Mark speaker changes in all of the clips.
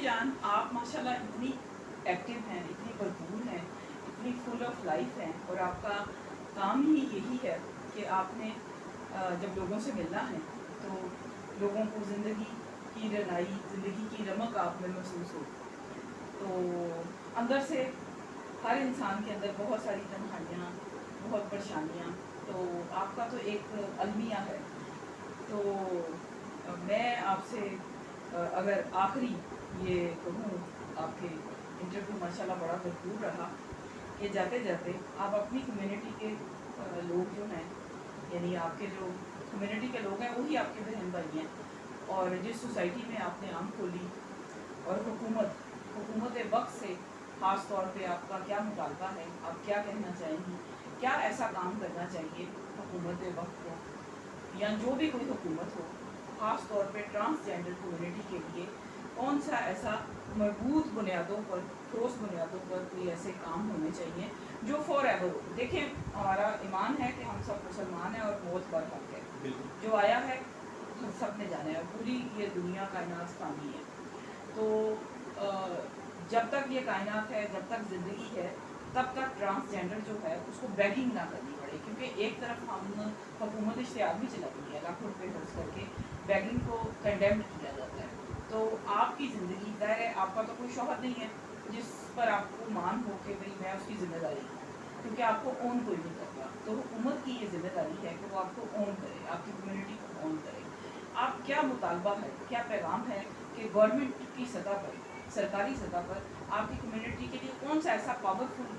Speaker 1: जान, आप माशाल्लाह इतनी एक्टिव हैं, इतनी भरपूर हैं, इतनी फुल ऑफ लाइफ हैं और आपका काम ही यही है कि आपने जब लोगों से मिलना है तो लोगों को ज़िंदगी की रनाई, ज़िंदगी की रमक आप में महसूस हो। तो अंदर से हर इंसान के अंदर बहुत सारी तन्हाइयाँ, बहुत परेशानियाँ, तो आपका तो एक अलमिया है। तो मैं आपसे अगर आखिरी ये कहूँ, आपके इंटरव्यू माशाल्लाह बड़ा भरपूर रहा, कि जाते जाते आप अपनी कम्युनिटी के लोग जो हैं, यानी आपके जो कम्युनिटी के लोग हैं वही आपके बहन भाई हैं, और जिस सोसाइटी में आपने आम खोली और हुकूमत वक्त से ख़ास तौर पे आपका क्या मुतालबा है, आप क्या कहना चाहेंगी, क्या ऐसा काम करना चाहिए हुकूमत वक्त को या जो भी कोई हुकूमत हो, ख़ास तौर पे ट्रांसजेंडर कम्युनिटी के लिए कौन सा ऐसा मजबूत बुनियादों पर, ठोस बुनियादों पर कोई ऐसे काम होने चाहिए जो फॉर एवर हो। देखें, हमारा ईमान है कि हम सब मुसलमान हैं और मौत पर हक है, जो आया है हम सब ने जाना है, पूरी ये दुनिया कायनात फानी है। तो जब तक ये कायनात है, जब तक ज़िंदगी है, तब तक ट्रांसजेंडर जो है उसको बैगिंग ना करनी पड़े, क्योंकि एक तरफ हम हुकूमत इश्तिहार भी चलाती है, लाखों रुपये खर्च करके बैगिंग को कंडेम किया जाता है। तो आपकी ज़िंदगी, ज़ाहिर है आपका तो कोई शौहर नहीं है जिस पर आपको मान हो कि भाई मैं उसकी ज़िम्मेदारी हूँ, क्योंकि आपको ओन कोई नहीं करता। तो हुकूमत की ये ज़िम्मेदारी है कि वो आपको ओन करे, आपकी कम्युनिटी को ओन करे। आप क्या मुतालबा है, क्या पैगाम है कि गवर्नमेंट की सतह पर, सरकारी सतह पर आपकी कम्युनिटी के लिए कौन सा ऐसा पावरफुल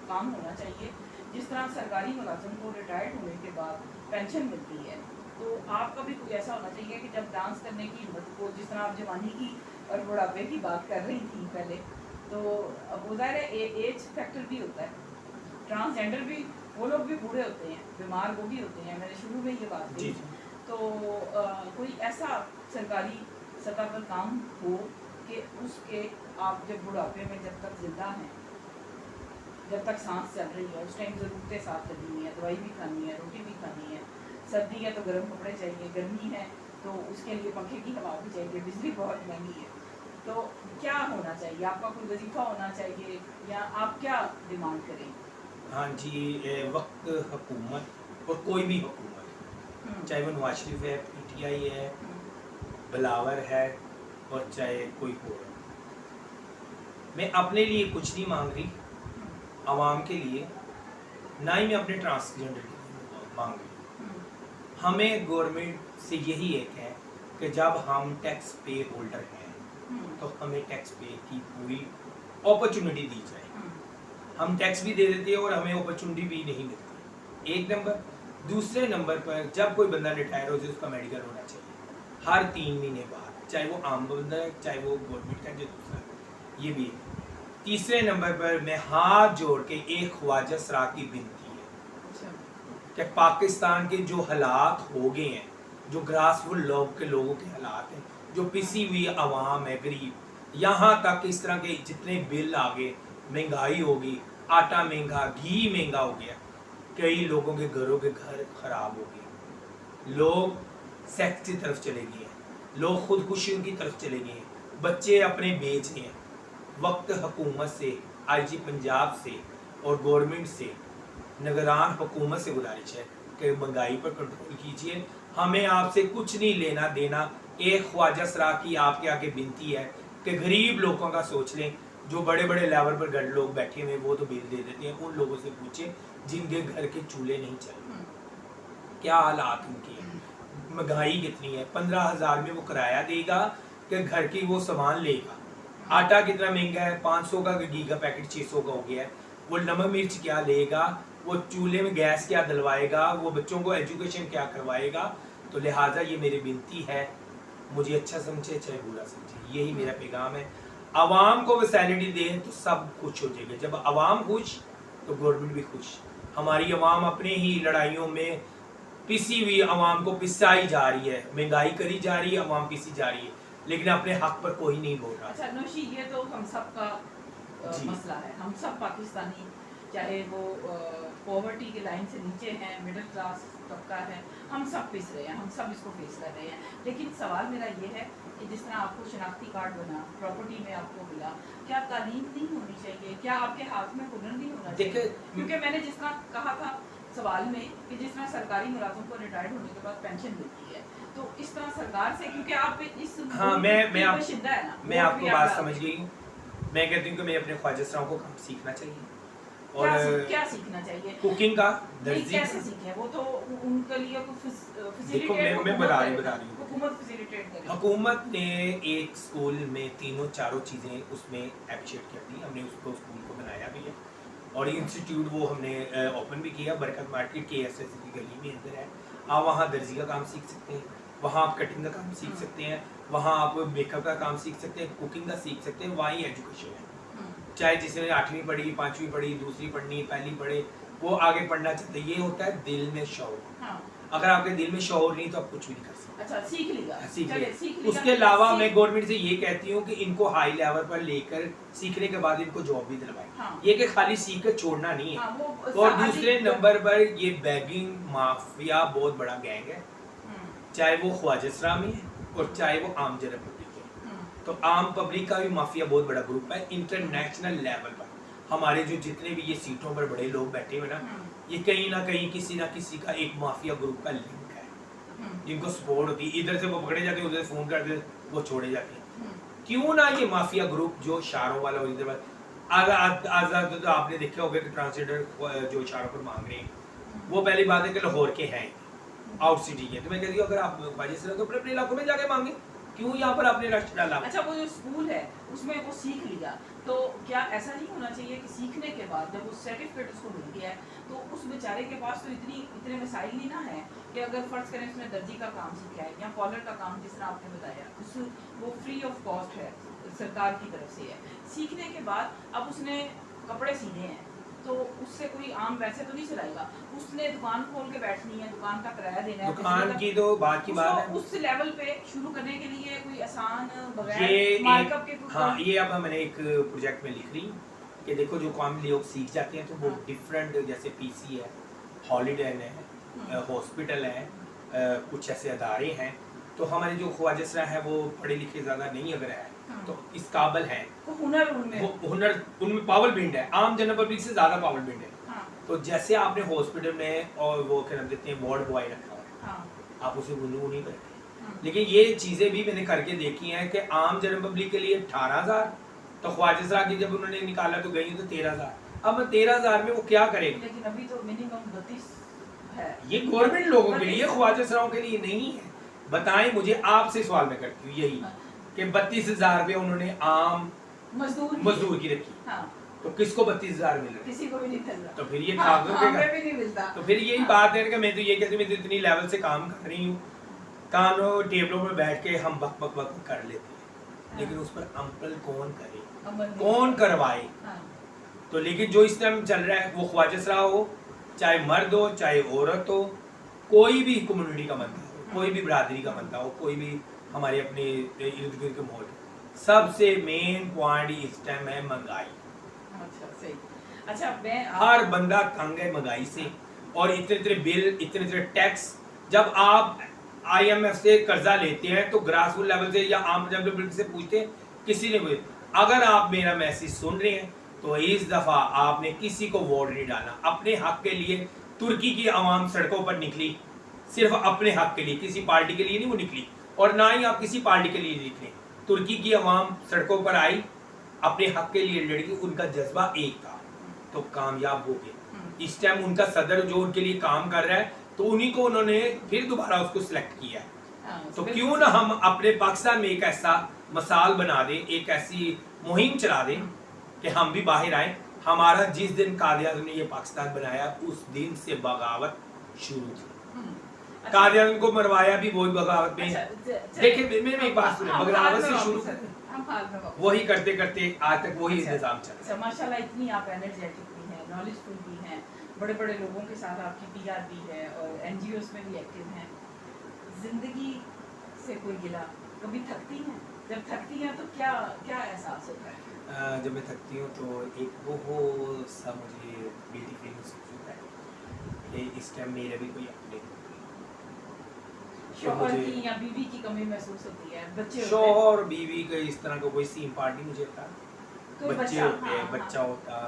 Speaker 1: काम होना चाहिए, जिस तरह सरकारी मुलाजिम को रिटायर्ड होने के बाद पेंशन मिलती है, तो आपका भी कोई ऐसा होना चाहिए कि जब डांस करने की हिम्मत को, जिस तरह आप जवानी की और बुढ़ापे की बात कर रही थी पहले, तो वो ज़ाहिर है एज फैक्टर भी होता है, ट्रांसजेंडर भी, वो लोग भी बूढ़े होते हैं, बीमार वो भी होते हैं, मैंने शुरू में ये बात की। तो कोई ऐसा सरकारी सतह पर काम हो कि उसके आप जब बुढ़ापे में, जब तक जिंदा हैं, जब तक सांस चल रही है, उस टाइम ज़रूरतें साथ चलनी है, दवाई भी खानी है, रोटी भी खानी है, सर्दी है तो गर्म कपड़े चाहिए, गर्मी है तो उसके लिए पंखे की हवा भी चाहिए, बिजली बहुत महंगी है। तो क्या होना चाहिए, आपका कोई वजीफ़ा होना चाहिए या आप क्या डिमांड करें?
Speaker 2: हाँ जी, वक्त हुकूमत और कोई भी हुकूमत, चाहे वो नवाज शरीफ है, PTI है, बिलावर है और चाहे कोई हो, मैं अपने लिए कुछ नहीं मांग रही, आवाम के लिए, ना ही मैं अपने ट्रांसजेंडर के लिए मांग रही। हमें गवर्नमेंट से यही एक है कि जब हम टैक्स पे होल्डर हैं तो हमें टैक्स पे की पूरी अपॉर्चुनिटी दी जाए। हम टैक्स भी दे देते हैं और हमें अपॉर्चुनिटी भी नहीं मिलती, एक नंबर। दूसरे नंबर पर जब कोई बंदा रिटायर हो जाए उसका मेडिकल होना चाहिए हर 3 महीने बाद, चाहे वो आम बंदा है चाहे वो गवर्नमेंट का जो दूसरा, ये भी है। तीसरे नंबर पर मैं हाथ जोड़ के एक ख्वाजा सरा की विनती है कि पाकिस्तान के जो हालात हो गए हैं, जो ग्रासरूट लोग के लोगों के हालात हैं, जो पिसी हुई आवाम है, गरीब, यहाँ तक इस तरह के जितने बिल आ गए, महंगाई होगी, आटा महंगा, घी महंगा हो गया, कई लोगों के घरों के घर खराब हो गए, लोग सेक्स की तरफ चले गए हैं, लोग खुदकुशियों की तरफ चले गए हैं, बच्चे अपने बेच रहे हैं। वक्त हुकूमत से, IG पंजाब से और गवर्नमेंट से, निगरान हुकूमत से गुजारिश है कि महंगाई पर कंट्रोल कीजिए। हमें आपसे कुछ नहीं लेना देना, एक ख्वाजा सरा की आपके आगे विनती है कि गरीब लोगों का सोच लें। जो बड़े बड़े लेवल पर गढ़ लोग बैठे हुए वो तो बिल दे देते हैं, उन लोगों से पूछें जिनके घर के चूल्हे नहीं चल, क्या हालात उनकी है, महंगाई कितनी है। 15,000 में वो किराया देगा कि घर की वो सामान लेगा, आटा कितना महंगा है, 500 का घी का पैकेट 600 का हो गया है, वो नमक मिर्च क्या लेगा, वो चूल्हे में गैस क्या डलवाएगा, वो बच्चों को एजुकेशन क्या करवाएगा। तो लिहाजा ये मेरी विनती है, मुझे अच्छा समझे चाहे बुरा समझे, यही मेरा पैगाम है। आवाम को फैसिलिटी दें तो सब खुश हो जाएगा, जब आवाम खुश तो गवर्नमेंट भी खुश। हमारी आवाम अपने ही लड़ाइयों में पिसी हुई आवाम को पिसाई जा रही है, महंगाई करी जा रही है, आवाम पिसी जा रही है, लेकिन अपने हक पर कोई नहीं बोल रहा।
Speaker 1: अच्छा नौशी, ये तो हम सब का मसला है, हम सब पाकिस्तानी, चाहे वो पॉवर्टी के लाइन से नीचे हैं, मिडिल क्लास तबका है, हम सब पिस रहे हैं, हम सब इसको फेस कर रहे हैं। लेकिन सवाल मेरा ये है कि जिस तरह आपको शनाख्ती कार्ड बना, प्रॉपर्टी में आपको मिला, क्या तालीम नहीं होनी चाहिए? क्या आपके हाथ में हुनर नहीं होना चाहिए? क्योंकि मैंने जिस तरह कहा था सवाल में कि जिस तरह सरकारी मुलाजिम को रिटायर्ड होने के बाद पेंशन मिलती है, तो इस तरह सरकार से, क्योंकि आप इस
Speaker 2: हाँ, मैं आपको बात समझ गई हूँ। मैं कहती हूँ कि मैं अपने ख्वाजा सराओं को काम सीखना चाहिए और
Speaker 1: क्या सीखना चाहिए?
Speaker 2: कुकिंग का,
Speaker 1: नहीं, कैसे सीखें? वो तो उनके लिए
Speaker 2: देखो मैं बता रही हूँ।
Speaker 1: हुकूमत फैसिलिटेट करे।
Speaker 2: हुकूमत ने एक स्कूल में तीनों चारों चीज़ें उसमें एप्रिशिएट कर दी। हमने उसको स्कूल को बनाया भी है और इंस्टीट्यूट वो हमने ओपन भी किया। बरकत मार्केट के एस की गली में अंदर है। आप वहाँ दर्जी का काम सीख सकते हैं, वहाँ आप कटिंग का काम सीख सकते हैं, वहाँ आप मेकअप का काम सीख सकते हैं, कुकिंग का सीख सकते हैं। वहाँ ही एजुकेशन है। चाहे जिसने 8वीं पढ़ी, 5वीं पढ़ी, दूसरी पढ़नी, पहली पढ़े, वो आगे पढ़ना चाहते हैं। ये होता है दिल में शौक।
Speaker 1: हाँ।
Speaker 2: अगर आपके दिल में शौक नहीं तो आप कुछ भी नहीं कर सकते।
Speaker 1: अच्छा, सीख लिया।
Speaker 2: सीख लिया। उसके अलावा मैं गवर्नमेंट से ये कहती हूँ कि इनको हाई लेवल पर लेकर सीखने के बाद इनको जॉब भी दिलवाएं।
Speaker 1: हाँ।
Speaker 2: ये कि खाली सीख कर छोड़ना नहीं है।
Speaker 1: हाँ,
Speaker 2: और दूसरे नंबर पर ये बैगिंग माफिया बहुत बड़ा गैंग है, चाहे वो ख्वाजा में है और चाहे वो आम जनरल पब्लिक है। तो आम पब्लिक का भी माफिया बहुत बड़ा ग्रुप है। इंटरनेशनल लेवल पर हमारे जो जितने भी ये सीटों पर बड़े लोग बैठे हुए ना, ये कहीं ना कहीं किसी ना किसी का एक माफिया ग्रुप का लिंक है, जिनको सपोर्ट होती है। इधर से वो पकड़े जाते हैं, उधर से फोन करते वो छोड़े जाते हैं। क्यों ना ये माफिया ग्रुप जो इशारों वाला और इधर आजाद, तो आपने देखा होगा कि ट्रांसजेंडर जो इशारों पर मांग रहे हैं, वो पहली बात है कि लाहौर के हैं, आउट सिटी के। तो मैं कहती हूँ अगर आप बाजी से तो अपने इलाकों में जाके मांगे, क्यों यहाँ पर आपने राष्ट्र डाला?
Speaker 1: अच्छा, वो जो स्कूल है उसमें वो सीख लिया, तो क्या ऐसा नहीं होना चाहिए कि सीखने के बाद जब वो सर्टिफिकेट उसको मिल गया है तो उस बेचारे के पास तो इतने मिसाइल ही ना है कि अगर फर्ज करें उसने दर्जी का काम सीखा है या कॉलर का काम जिस तरह आपने बताया, उस वो फ्री ऑफ कॉस्ट है, सरकार की तरफ से है। सीखने के बाद अब उसने कपड़े सीने हैं तो उससे कोई आम वैसे तो नहीं चलाएगा, उसने दुकान खोल के बैठनी है, दुकान का किराया देना है,
Speaker 2: दुकान की तो बात की बात है।
Speaker 1: उस लेवल पे शुरू करने के लिए कोई आसान
Speaker 2: ये
Speaker 1: मार्कअप के
Speaker 2: हाँ, ये अब मैंने एक प्रोजेक्ट में लिख रही कि देखो जो काम लोग सीख जाते हैं तो वो डिफरेंट, जैसे पीसी है, हॉलीडे है, हॉस्पिटल है, कुछ ऐसे अदारे हैं। तो हमारे जो ख्वाजा सरा है वो पढ़े लिखे ज़्यादा नहीं अगर है तो इस काबिल है,
Speaker 1: तो हुनर
Speaker 2: उनमें पावर बिल्ड है, आम जनरल पब्लिक से ज़्यादा पावर बिल्ड है। तो जैसे आपने हॉस्पिटल में और वो क्या नाम देते हैं वार्ड बॉय रखा है, आप उसे गुनगुन नहीं करते। लेकिन ये चीज़ें भी मैंने करके देखी हैं कि आम जनरल पब्लिक के लिए 18,000, तो ख्वाजा सरा की जब उन्होंने निकाला तो गई तो 13,000। अब 13,000 में वो क्या करेगा?
Speaker 1: लेकिन अभी तो मिनिमम 32 है।
Speaker 2: ये गवर्नमेंट लोगों के लिए, ख्वाजा सराओं के लिए नहीं है। बताएं मुझे, आपसे सवाल मैं करती हूँ यही कि 32,000 रुपये उन्होंने आम मजदूर की रखी। तो किसको 32,000 मिल रहा?
Speaker 1: किसी को भी नहीं मिल रहा।
Speaker 2: तो फिर ये
Speaker 1: हमें भी नहीं मिलता।
Speaker 2: तो फिर यही बात है कि मैं तो ये कहती हूँ, मैं तो इतनी लेवल से काम कर रही हूँ, कानों टेबलों पर बैठ के हम बक बक बक कर लेते हैं, लेकिन उस पर अमल कौन करे, कौन करवाए? तो लेकिन जो इस टाइम चल रहा है वो ख्वाजा सरा हो, चाहे मर्द हो चाहे औरत हो, कोई भी कम्युनिटी का बंदा हो, कोई भी बरादरी का बंदा हो, कोई भी हमारे अपने इर्द गिर्द के माहौल, सबसे मेन पॉइंट इस टाइम है महंगाई।
Speaker 1: अच्छा, सही। अच्छा, मैं
Speaker 2: हर बंदा तंग है महंगाई से, और इतने बिल, इतने टैक्स। जब आप IMF से कर्जा लेते हैं तो ग्रास रूट लेवल से या आम जनरल से पूछते हैं, किसी ने पूछे। अगर आप मेरा मैसेज सुन रहे हैं तो इस दफा आपने किसी को वोट नहीं डालना। अपने हक के लिए तुर्की की आवाम सड़कों पर निकली, सिर्फ अपने हक के लिए, किसी पार्टी के लिए नहीं वो निकली, और ना ही आप किसी पार्टी के लिए निकले। तुर्की की आवाम सड़कों पर आई, अपने हक के लिए लड़की, उनका जज्बा एक था, तो कामयाब हो गए। इस टाइम उनका सदर जो उनके लिए काम कर रहा है, तो उन्हीं को उन्होंने फिर दोबारा उसको सिलेक्ट किया है। तो क्यों ना हम अपने पाकिस्तान में एक ऐसा मिसाल बना दें, एक ऐसी मुहिम चला दें कि हम भी बाहर आए। हमारा जिस दिन कादियान ने ये पाकिस्तान बनाया, उस दिन से बगावत शुरू थी। कादियान को मरवाया भी वही बगावत में। देखिए मैं एक बात सुने, बगावत से शुरू वही करते करते आज तक वही इंतजाम चल रहा है।
Speaker 1: माशाल्लाह, इतनी आप एनर्जेटिक भी हैं, नॉलेजफुल भी हैं, बड़े बड़े लोगों के साथ आपकी PR भी है और NGOs में भी एक्टिव हैं। जिंदगी से कोई गिला, कभी थकती हैं? जब थकती हैं तो क्या क्या एहसास होता है?
Speaker 2: जब मैं थकती हूँ तो एक वो सा मुझे बेटी फील होता है कि इस टाइम मेरे भी कोई अपने
Speaker 1: शौहर
Speaker 2: मुझे
Speaker 1: की या बीवी की कमी महसूस होती है, बच्चे होते हैं,
Speaker 2: शौहर और बीवी का इस तरह का कोई सीन पार्टी मुझे था,
Speaker 1: कोई
Speaker 2: बच्चे
Speaker 1: बच्चा,
Speaker 2: होते हैं,
Speaker 1: हाँ,
Speaker 2: बच्चा होता,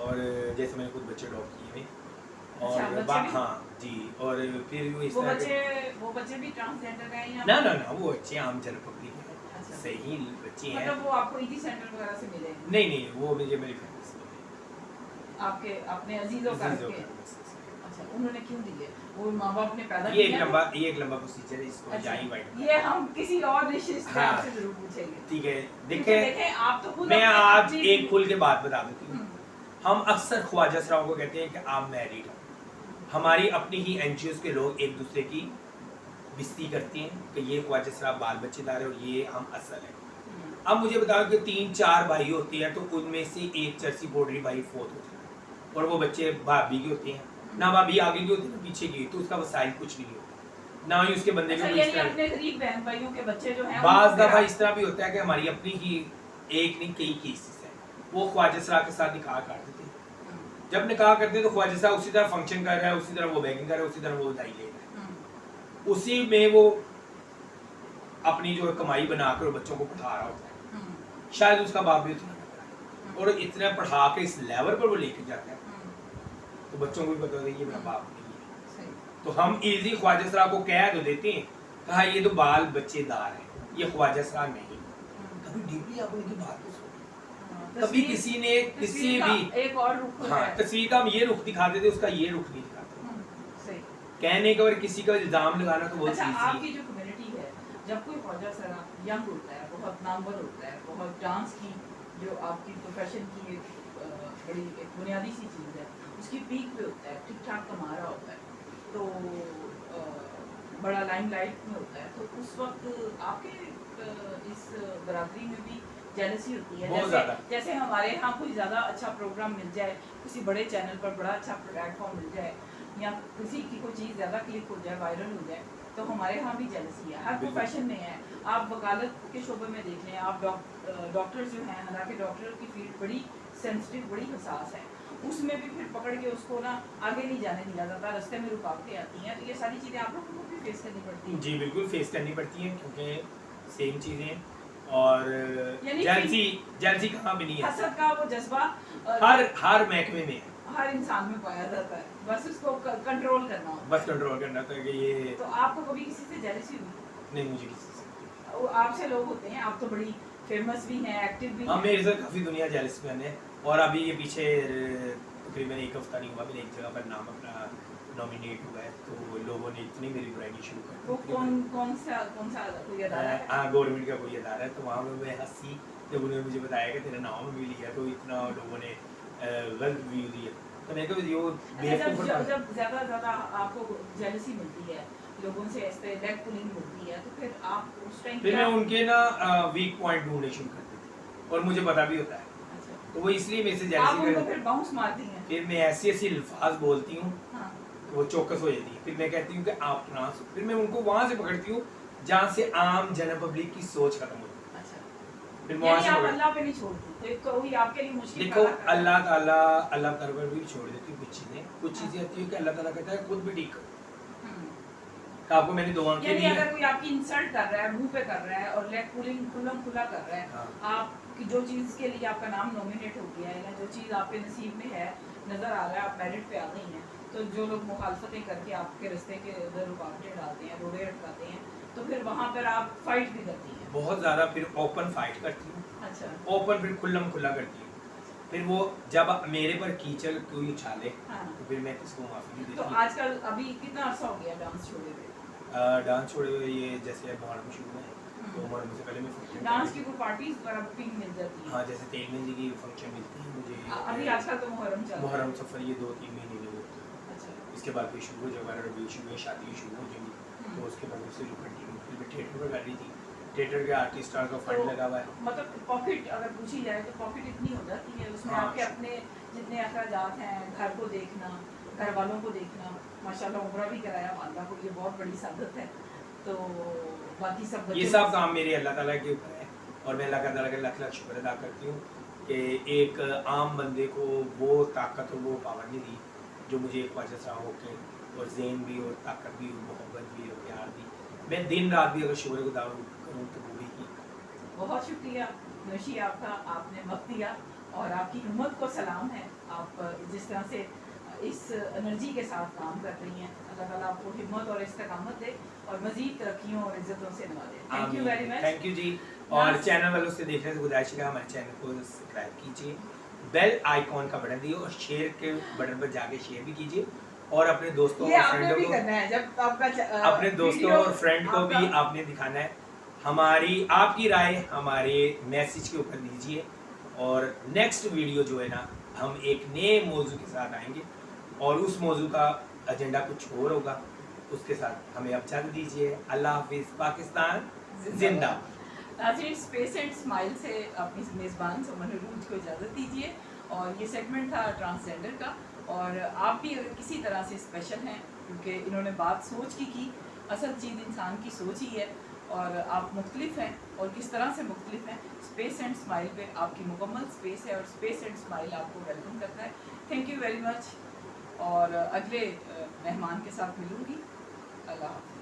Speaker 2: और जैसे मैंने कुछ बच्चे अडॉप्ट किए हुए
Speaker 1: अच्छा,
Speaker 2: और
Speaker 1: बच्चे भी?
Speaker 2: हाँ जी, और फिर वो इस
Speaker 1: वो
Speaker 2: तरह
Speaker 1: बच्चे
Speaker 2: के
Speaker 1: वो बच्चे भी ट्रांसजेंडर हैं या
Speaker 2: ना ना ना वो अच्छे आम जन पब्लिक है,
Speaker 1: अच्छा,
Speaker 2: सही बच्चे हैं।
Speaker 1: मतलब वो आपको ईदी सेंटर वगैरह से मिले हैं?
Speaker 2: नहीं नहीं वो मुझे मेरी फैमिली से
Speaker 1: आपके अपने अजीजों का
Speaker 2: अजीजों
Speaker 1: के?
Speaker 2: का बस।
Speaker 1: अच्छा, उन्होंने क्यों दिए? वो माँ बाप ने पैदा
Speaker 2: ये
Speaker 1: किया?
Speaker 2: एक लंबा प्रोसीजर है, इसको
Speaker 1: अच्छा,
Speaker 2: जाई वाइट
Speaker 1: ये हम किसी और निश्चित से
Speaker 2: हाँ।
Speaker 1: आपसे जरूर पूछेंगे।
Speaker 2: ठीक है।
Speaker 1: क्योंकि
Speaker 2: देखें
Speaker 1: देखें आप तो खुद
Speaker 2: मैं
Speaker 1: अपने-
Speaker 2: आज
Speaker 1: अपनी-
Speaker 2: एक खुल के बात बता देती हूँ,
Speaker 1: हम्म,
Speaker 2: हम अक्सर ख्वाजा सराओं को कहते हैं कि आप मैरिड हो, हमारी अपनी ही एनजीओ के लोग एक दूसरे की बिस्ती करते हैं कि ये ख्वाजा सराब बाल बच्चेदार है और ये हम असल है। अब मुझे बताओ कि 3-4 भाई होते हैं तो उनमें से एक चर्सी बॉर्डरी भाई फोत होता है और वो बच्चे भाभी के होते हैं, ना भाभी आगे की होती है ना पीछे की, तो उसका वसाइल कुछ नहीं होता, ना ही उसके बंदे
Speaker 1: अच्छा,
Speaker 2: को इस
Speaker 1: यानी
Speaker 2: तरह
Speaker 1: अपने गरीब बहन भाइयों के बच्चे जो हैं
Speaker 2: बाज
Speaker 1: उनको
Speaker 2: दफा
Speaker 1: फिर-
Speaker 2: इस तरह भी होता है कि हमारी अपनी ही एक नहीं कई केसेस हैं, वो ख्वाजा सराब के साथ निकाह कर देते हैं। जब निकाह करते हैं तो ख्वाजा साहब उसी तरह फंक्शन कर रहा है, उसी तरह वो बैगिंग कर रहा है, उसी तरह वो दाई ले रहा है, उसी में वो अपनी जो कमाई बनाकर बच्चों को पढ़ा रहा होता है, शायद उसका बाप भी उतना पढ़ा है और इतना पढ़ा के इस लेवल पर वो लेके जाता है तो बच्चों को भी पता होता है ये मेरा बाप नहीं है।
Speaker 1: सही।
Speaker 2: तो हम इजी ख्वाजा सरा को कह तो देते हैं, कहा ये तो बाल बच्चेदार है, ये ख्वाजा सरा नहीं। कभी डीपली आप उनकी बात को सुनो, कभी किसी ने किसी
Speaker 1: तस्वीर का
Speaker 2: भी
Speaker 1: एक और रुख
Speaker 2: हाँ
Speaker 1: है।
Speaker 2: तस्वीर का हम ये रुख दिखाते थे, उसका ये रुख नहीं दिखाते।
Speaker 1: सही।
Speaker 2: कहने का और किसी का इल्जाम लगाना तो बहुत
Speaker 1: अच्छा,
Speaker 2: ईजी है।
Speaker 1: आपकी जो कम्युनिटी है, जब कोई ख्वाजा सरा यंग होता है, बहुत नामवर होता है, बहुत डांस की जो आपकी प्रोफेशन की एक बड़ी एक बुनियादी सी चीज़ है, उसकी पीक पे होता है, ठीक ठाक कमा रहा होता है, तो बड़ा लाइमलाइट में होता है, तो उस वक्त आपके इस बरादरी में भी जेलसी होती है?
Speaker 2: बहुत ज़्यादा।
Speaker 1: जैसे हमारे यहाँ कोई ज़्यादा अच्छा प्रोग्राम मिल जाए, किसी बड़े चैनल पर बड़ा अच्छा प्लेटफॉर्म मिल जाए, या किसी की कोई चीज़ ज़्यादा क्लिक हो जाए, वायरल हो जाए, तो हमारे यहाँ भी जेलसी है, हर
Speaker 2: बिल्कुल।
Speaker 1: प्रोफेशन में है। आप वकालत के शोबे में देख लें, आप डॉक्टर जो हैं, हालांकि डॉक्टर की फील्ड बड़ी सेंसिटिव, बड़ी हसास है, उसमें भी फिर पकड़ के उसको ना आगे नहीं जाने दिया जाता, रास्ते में रुकावटें आती हैं, तो ये सारी चीज़ें आप लोगों को भी फेस करनी पड़ती हैं।
Speaker 2: जी बिल्कुल फेस करनी पड़ती हैं, क्योंकि सेम चीज़ें और
Speaker 1: यानी
Speaker 2: जेलसी कहाँ भी नहीं है,
Speaker 1: हसद का वो जज्बा
Speaker 2: हर महकमे में है,
Speaker 1: हर इंसान में पाया जाता है, बस उसको कंट्रोल करना होता
Speaker 2: बस कंट्रोल करना था कि ये
Speaker 1: है। तो आपको कभी किसी से जेलसी हुई?
Speaker 2: नहीं मुझे किसी से
Speaker 1: वो आपसे लोग होते हैं, आप तो बड़ी फेमस भी हैं, एक्टिव भी
Speaker 2: हाँ
Speaker 1: हैं।
Speaker 2: मेरे साथ काफ़ी दुनिया जेलस मैन है, और अभी ये पीछे तकरीबन एक हफ्ता नहीं हुआ, मैंने एक जगह पर नाम अपना नॉमिनेट हुआ है, तो लोगों ने इतनी मेरी बुराई शुरू कर
Speaker 1: वो कौन सा कोई अदारा है?
Speaker 2: हाँ गवर्नमेंट का कोई अदारा है, तो वहाँ पर मैं हंसी जब उन्होंने मुझे बताया कि तेरा नाम भी लिया, तो इतना लोगों ने गलत व्यू दिया, तो मैं कहा यो
Speaker 1: जब ज़्यादा आपको जेलसी मिलती है, लोगों से ऐसे लेग पुलिंग होती है, तो फिर आप उस टाइम
Speaker 2: फिर मैं उनके ना वीक पॉइंट ढूंढने शुरू कर देती और मुझे पता भी होता है,
Speaker 1: अच्छा,
Speaker 2: तो वो इसलिए मेरे से
Speaker 1: आप
Speaker 2: जेलसी
Speaker 1: उनको
Speaker 2: कर,
Speaker 1: फिर बाउंस मारती हैं?
Speaker 2: फिर मैं ऐसी ऐसी अल्फाज बोलती हूँ
Speaker 1: हाँ,
Speaker 2: वो चौकस हो जाती है, फिर मैं कहती हूँ कि आप ट्रांस, फिर मैं उनको वहाँ से पकड़ती हूँ जहाँ से आम जन पब्लिक की सोच खत्म होती है,
Speaker 1: अच्छा,
Speaker 2: फिर मैं वहाँ
Speaker 1: यानी
Speaker 2: से
Speaker 1: आप
Speaker 2: पकड़,
Speaker 1: अल्लाह पे नहीं छोड़ती, तो कोई आपके लिए मुश्किल
Speaker 2: देखो
Speaker 1: पैदा कर रहा है।
Speaker 2: अल्लाह ताला पर भी छोड़ देती हूँ कुछ चीज़ें आती है कि अल्लाह ताला कहता है खुद भी ठीक करो,
Speaker 1: हम्म।
Speaker 2: तो आपको मैंने दो आंखें
Speaker 1: यानी
Speaker 2: दी
Speaker 1: अगर
Speaker 2: हैं,
Speaker 1: कोई आपकी इंसल्ट कर रहा है, मुंह पे कर रहा है और लेग पुलिंग खुल्लम खुला कर रहा है,
Speaker 2: हाँ।
Speaker 1: आपकी जो चीज़ के लिए आपका नाम नॉमिनेट हो गया है या जो चीज़ आपके नसीब में है, नज़र आ रहा है, आप मेरिट पे आ गई हैं, तो जो लोग मुखालफतें करके आपके रास्ते के उधर रुकावटें डालते हैं, रोड़े अटकाते हैं, तो फिर वहाँ पर आप फाइट भी करती हैं?
Speaker 2: बहुत ज़्यादा, फिर ओपन फाइट करती हूँ,
Speaker 1: अच्छा,
Speaker 2: ओपन फिर खुल्लम खुला करती हूँ, फिर वो जब मेरे पर कीचड़ कोई उछाले
Speaker 1: हाँ।
Speaker 2: तो फिर मैं किसको माफ़ी नहीं
Speaker 1: तो
Speaker 2: देती।
Speaker 1: आजकल अभी कितना अर्सा हो गया डांस छोड़े हुए?
Speaker 2: डांस छोड़े हुए ये जैसे मुहर्रम शुरू है, तो मुहर्रम से पहले मैं फंक्शन
Speaker 1: डांस की कोई पार्टीज वगैरह बुकिंग मिल जाती है?
Speaker 2: हाँ जैसे 3 महीने की फंक्शन मिलती है मुझे,
Speaker 1: अभी आजकल तो मुहर्रम चल रहा है।
Speaker 2: मुहर्रम सफ़र ये 2-3 महीने में होते हैं,
Speaker 1: अच्छा,
Speaker 2: इसके बाद फिर शुरू हो जाएगा, रबी शुरू है, शादी शुरू हो जाएगी, तो उसके बाद उससे जो कंटिन्यू फिर मैं थिएटर पर कर रही थी, थिएटर के आर्टिस्ट का फंड लगा हुआ है,
Speaker 1: मतलब पॉकेट अगर पूछी जाए तो पॉकेट इतनी हो जाती है उसमें,
Speaker 2: हाँ।
Speaker 1: आपके अपने जितने अखराजात हैं, घर को देखना, घर वालों को देखना, माशाल्लाह उम्रा भी कराया माल्ला को, ये बहुत बड़ी सादत है, तो बाकी सब
Speaker 2: ये सब काम मेरे अल्लाह ताला के ऊपर है, और मैं अल्लाह ताला का लाख लाख शुक्र अदा करती हूँ कि एक आम बंदे को वो ताकत और वो पावर नहीं दी जो मुझे एक ख्वाजा सा होके, और ज़हन भी और ताकत भी और मोहब्बत भी और प्यार भी मैं दिन रात भी अगर शुक्र गुजार करूँ तो वो ही।
Speaker 1: बहुत शुक्रिया नौशी आपका, आपने वक्त दिया और आपकी हिम्मत को सलाम है। आप जिस तरह से इस एनर्जी के साथ काम कर रही हैं, अल्लाह ताला आपको हिम्मत और इस्तेकामत दे और मज़ीद तरक्कियों और इज़्ज़तों से नवाजे। Thank you very much.
Speaker 2: Thank you जी। और चैनल वालों से देखने से गुजारिश है हमारे चैनल को सब्सक्राइब कीजिए, बेल आइकॉन का बटन दिए और शेयर के बटन पर जाके शेयर भी कीजिए और अपने दोस्तों
Speaker 1: ये
Speaker 2: और
Speaker 1: आपने
Speaker 2: फ्रेंडों
Speaker 1: भी
Speaker 2: को
Speaker 1: करना है जब आपका
Speaker 2: अपने दोस्तों और फ्रेंड को भी आपने दिखाना है। हमारी आपकी राय हमारे मैसेज के ऊपर दीजिए और नेक्स्ट वीडियो जो है ना हम एक नए मौजू के साथ आएंगे और उस मौजू का एजेंडा कुछ और होगा, उसके साथ हमें अब इजाज़त दीजिए। अल्लाह हाफिज़, पाकिस्तान जिंदा।
Speaker 1: नाज़रीन, स्पेस एंड स्माइल से अपनी मेज़बान सुमन रूज को इजाज़त दीजिए और ये सेगमेंट था ट्रांसजेंडर का। और आप भी अगर किसी तरह से स्पेशल हैं, क्योंकि इन्होंने बात सोच की असल चीज़ इंसान की सोच ही है और आप मुख्तलिफ हैं और किस तरह से मुख्तलिफ हैं, स्पेस एंड स्माइल पे आपकी मुकम्मल स्पेस है और स्पेस एंड स्माइल आपको वेलकम करता है। थैंक यू वेरी मच और अगले मेहमान के साथ मिलूँगी। अल्लाह हाफ़िज़।